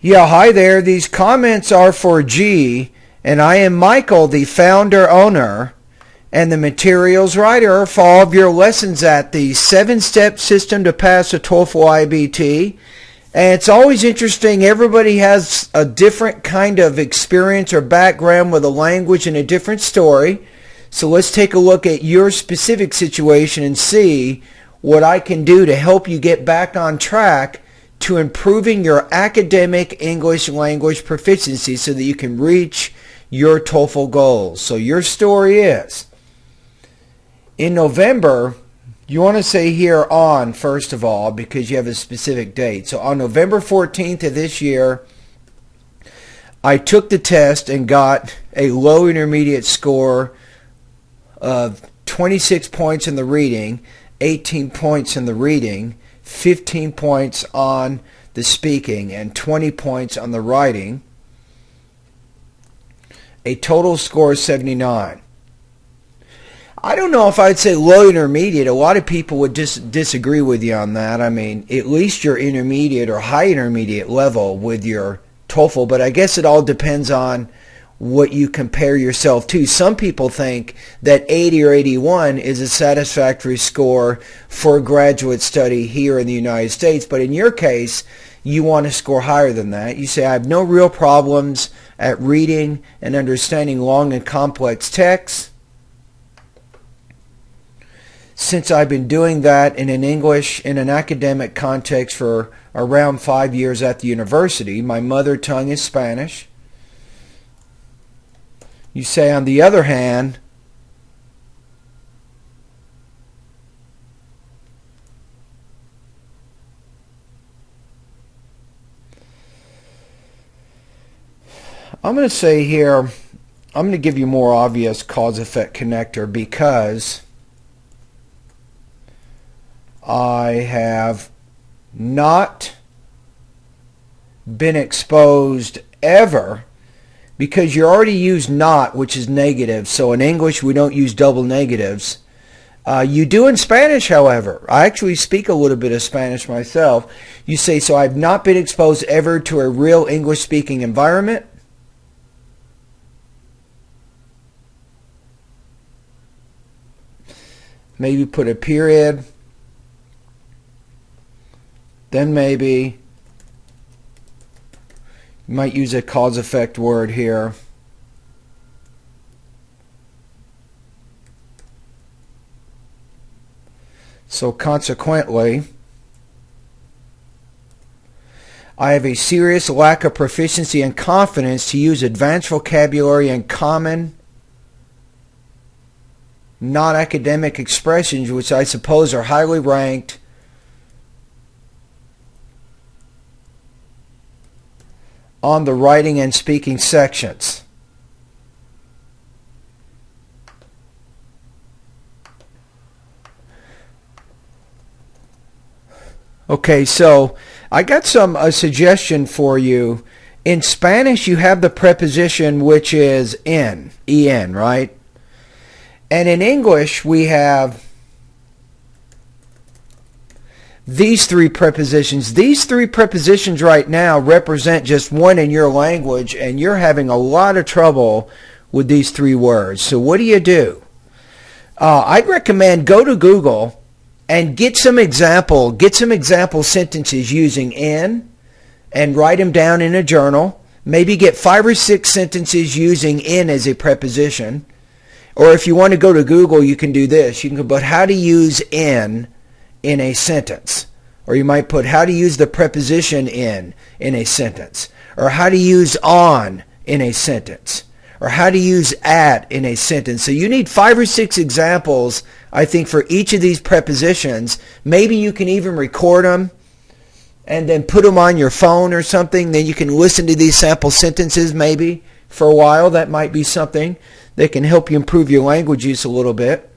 Yeah, hi there. These comments are for G, and I am Michael, the founder, owner, and the materials writer for all of your lessons at the 7-step system to pass a TOEFL IBT. And it's always interesting. Everybody has a different kind of experience or background with a language and a different story. So let's take a look at your specific situation and see what I can do to help you get back on track to improving your academic English language proficiency so that you can reach your TOEFL goals. So your story is, in November, you want to say here on, first of all, because you have a specific date. So on November 14th of this year, I took the test and got a low intermediate score of 26 points in the reading, 18 points in the reading, 15 points on the speaking, and 20 points on the writing. A total score of 79. I don't know if I'd say low intermediate. A lot of people would disagree with you on that. I mean, at least your intermediate or high intermediate level with your TOEFL, but I guess it all depends on what you compare yourself to. Some people think that 80 or 81 is a satisfactory score for graduate study here in the United States, but in your case, you want to score higher than that. You say, I have no real problems at reading and understanding long and complex texts. Since I've been doing that in an academic context for around 5 years at the university, my mother tongue is Spanish. You say, on the other hand, I'm going to say here, I'm going to give you more obvious cause-effect connector because I have not been exposed ever, because you already use not, which is negative. So in English, we don't use double negatives. You do in Spanish, however. I actually speak a little bit of Spanish myself. You say, so I've not been exposed ever to a real English-speaking environment. Maybe put a period. Then maybe you might use a cause-effect word here. So consequently, I have a serious lack of proficiency and confidence to use advanced vocabulary and common non-academic expressions, which I suppose are highly ranked on the writing and speaking sections. Okay, so I got a suggestion for you. In Spanish, you have the preposition which is en, right? And in English, we have these three prepositions. These three prepositions right now represent just one in your language, and you're having a lot of trouble with these three words. So what do? I'd recommend go to Google and get some example sentences using in and write them down in a journal. Maybe get 5 or 6 sentences using in as a preposition. Or if you want to go to Google, you can do this. You can put how to use in a sentence. Or you might put how to use the preposition in a sentence. Or how to use on in a sentence. Or how to use at in a sentence. So you need 5 or 6 examples, I think, for each of these prepositions. Maybe you can even record them and then put them on your phone or something. Then you can listen to these sample sentences maybe for a while. That might be something that can help you improve your language use a little bit.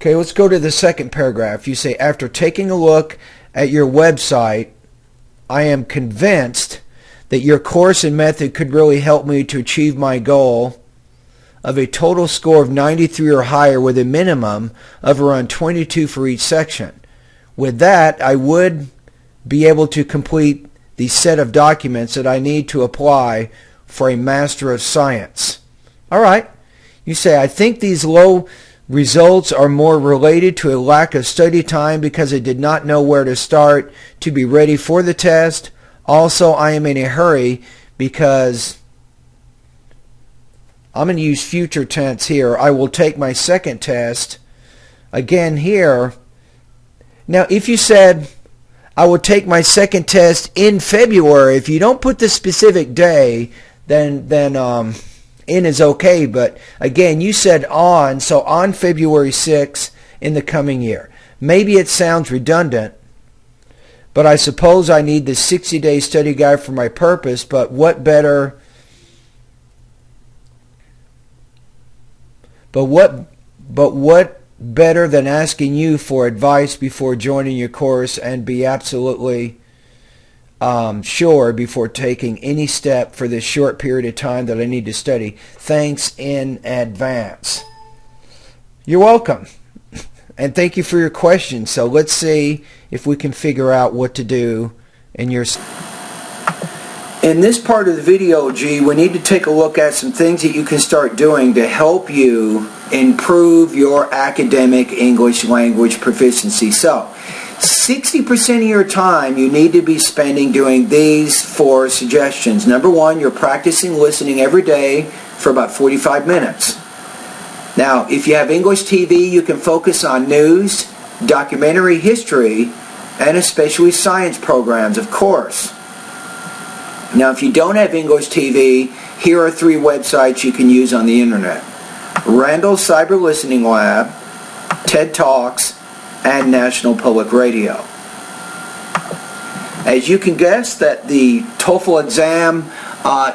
Okay, let's go to the second paragraph. You say, after taking a look at your website, I am convinced that your course and method could really help me to achieve my goal of a total score of 93 or higher with a minimum of around 22 for each section. With that, I would be able to complete the set of documents that I need to apply for a Master of Science. All right. You say, I think these low results are more related to a lack of study time because I did not know where to start to be ready for the test. Also, I am in a hurry because I'm going to use future tense here. I will take my second test. Again here. Now, if you said, I will take my second test in February, if you don't put the specific day, then in is okay. But again, you said on, so on February 6th in the coming year. Maybe it sounds redundant, but I suppose I need the 60-day study guide for my purpose, but what better than asking you for advice before joining your course and be absolutely sure before taking any step for this short period of time that I need to study. Thanks in advance. You're welcome. And thank you for your question. So let's see if we can figure out what to do in your... In this part of the video, we need to take a look at some things that you can start doing to help you improve your academic English language proficiency. So, 60% of your time you need to be spending doing these 4 suggestions. Number 1, you're practicing listening every day for about 45 minutes. Now, if you have English TV, you can focus on news, documentary history, and especially science programs, of course. Now, if you don't have English TV, here are 3 websites you can use on the internet. Randall's Cyber Listening Lab, TED Talks, and National Public Radio. As you can guess, that the TOEFL exam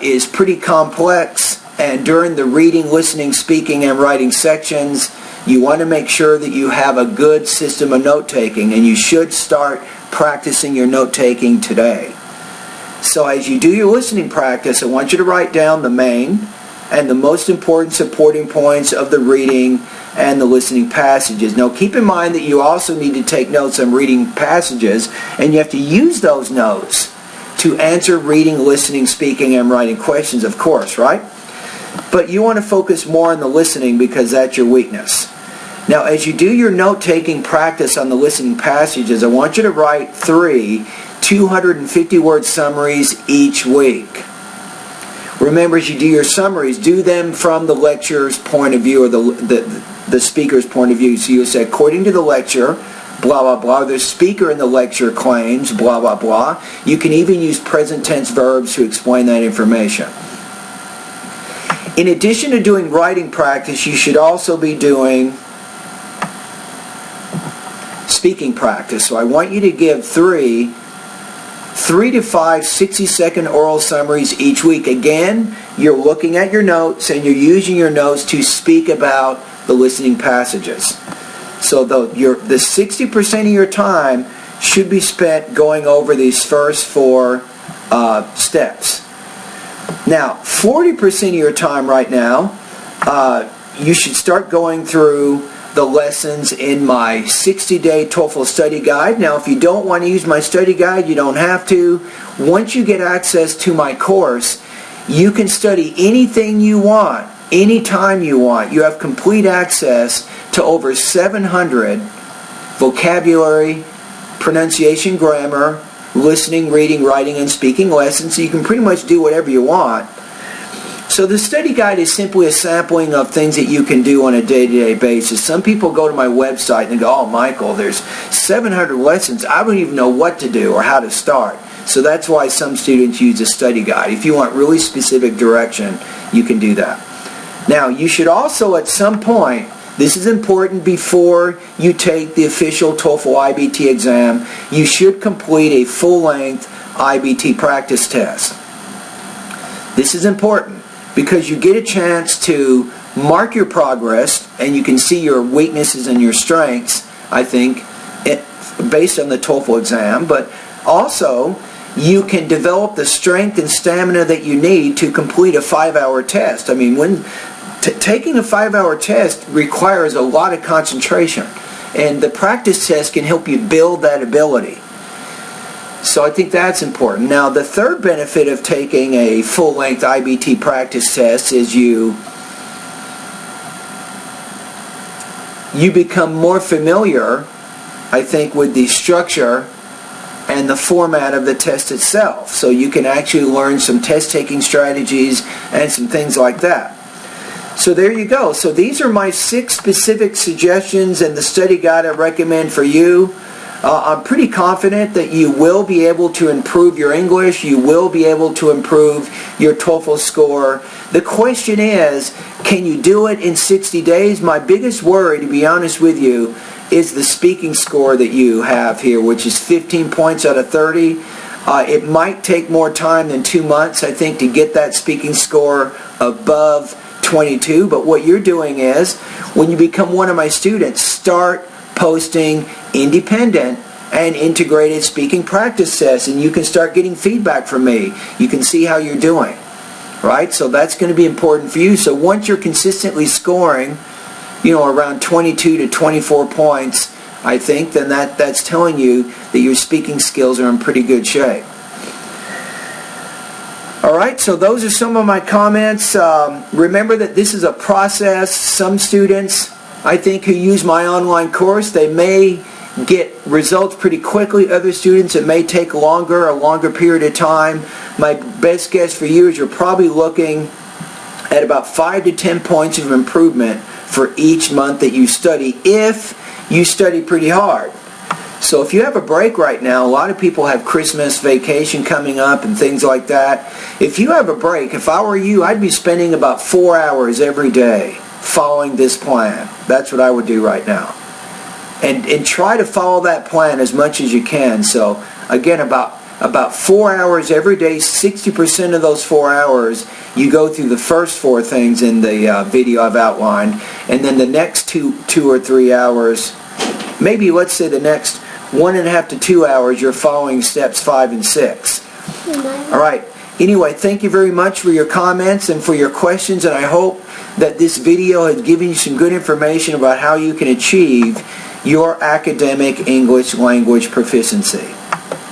is pretty complex, and during the reading, listening, speaking, and writing sections, you want to make sure that you have a good system of note-taking, and you should start practicing your note-taking today. So as you do your listening practice, I want you to write down the main and the most important supporting points of the reading and the listening passages. Now keep in mind that you also need to take notes on reading passages, and you have to use those notes to answer reading, listening, speaking, and writing questions, of course, right? But you want to focus more on the listening because that's your weakness. Now as you do your note-taking practice on the listening passages, I want you to write 3 250-word summaries each week. Remember, as you do your summaries, do them from the lecturer's point of view or the speaker's point of view. So you say, according to the lecture, blah, blah, blah. The speaker in the lecture claims, blah, blah, blah. You can even use present tense verbs to explain that information. In addition to doing writing practice, you should also be doing speaking practice. So I want you to give 3 to 5 60-second oral summaries each week. Again, you're looking at your notes and you're using your notes to speak about the listening passages. So the 60% of your time should be spent going over these first 4 steps. Now, 40% of your time right now, you should start going through the lessons in my 60-day TOEFL study guide. Now, if you don't want to use my study guide, you don't have to. Once you get access to my course, you can study anything you want, anytime you want. You have complete access to over 700 vocabulary, pronunciation, grammar, listening, reading, writing, and speaking lessons, so you can pretty much do whatever you want. So the study guide is simply a sampling of things that you can do on a day-to-day basis. Some people go to my website and they go, oh, Michael, there's 700 lessons. I don't even know what to do or how to start. So that's why some students use a study guide. If you want really specific direction, you can do that. Now, you should also at some point, this is important before you take the official TOEFL IBT exam, you should complete a full-length IBT practice test. This is important because you get a chance to mark your progress and you can see your weaknesses and your strengths, I think, based on the TOEFL exam, but also you can develop the strength and stamina that you need to complete a 5-hour test. I mean, taking a 5-hour test requires a lot of concentration, and the practice test can help you build that ability. So I think that's important. Now, the third benefit of taking a full-length IBT practice test is you become more familiar, I think, with the structure and the format of the test itself. So you can actually learn some test-taking strategies and some things like that. So there you go. So these are my 6 specific suggestions and the study guide I recommend for you. I'm pretty confident that you will be able to improve your English. You will be able to improve your TOEFL score. The question is, can you do it in 60 days? My biggest worry, to be honest with you, is the speaking score that you have here, which is 15 points out of 30. It might take more time than 2 months, I think, to get that speaking score above 22. But what you're doing is, when you become one of my students, start posting independent and integrated speaking practice tests, and you can start getting feedback from me. You can see how you're doing, right? So that's going to be important for you. So once you're consistently scoring, around 22 to 24 points, I think, then that's telling you that your speaking skills are in pretty good shape. All right, so those are some of my comments. Remember that this is a process. Some students, I think, who use my online course, they may get results pretty quickly. Other students, it may take a longer period of time. My best guess for you is you're probably looking at about 5 to 10 points of improvement for each month that you study, if you study pretty hard. So if you have a break right now, a lot of people have Christmas vacation coming up and things like that. If you have a break, if I were you, I'd be spending about 4 hours every day following this plan. That's what I would do right now. And try to follow that plan as much as you can. So again, about 4 hours every day. 60% of those 4 hours, you go through the first 4 things in the video I've outlined, and then the next two or 3 hours, maybe let's say the next 1.5 to 2 hours, you're following steps 5 and 6. All right. Anyway, thank you very much for your comments and for your questions, and I hope that this video has given you some good information about how you can achieve your academic English language proficiency.